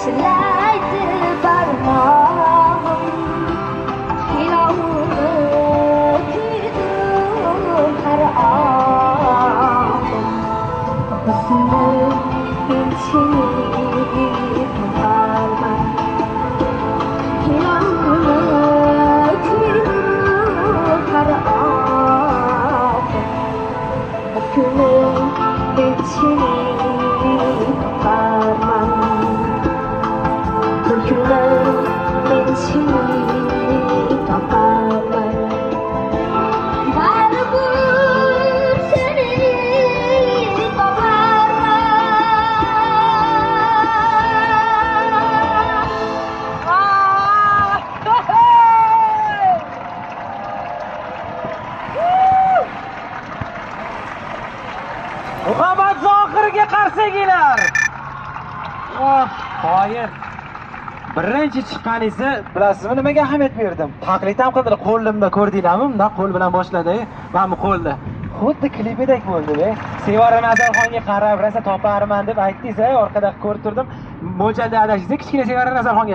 Silaydi barmog'im Hilovni kuydim har ohim Husni elchini toparman Hilovni kuydim har ohim Husni elchini toparman Men seni topaman Baribir seni topaman Muhammad Zohirga qarshi kelar. Qoyil. Birinchi chiqqaningizni bilasizmi nimaga ahamiyat berdim? Taqlid ham qildilar, qo'limda ko'rdinglarmi? Bunday qo'l bilan boshladi. Mana bu qo'lda. Xuddi klipidek bo'ldi-da. Sevara Nazarxonga qarab, rosa toparman deb aytdingiz, orqada ko'rib turdim. Mo'ljalda adashingiz, kichkina Sevara Nazarxonga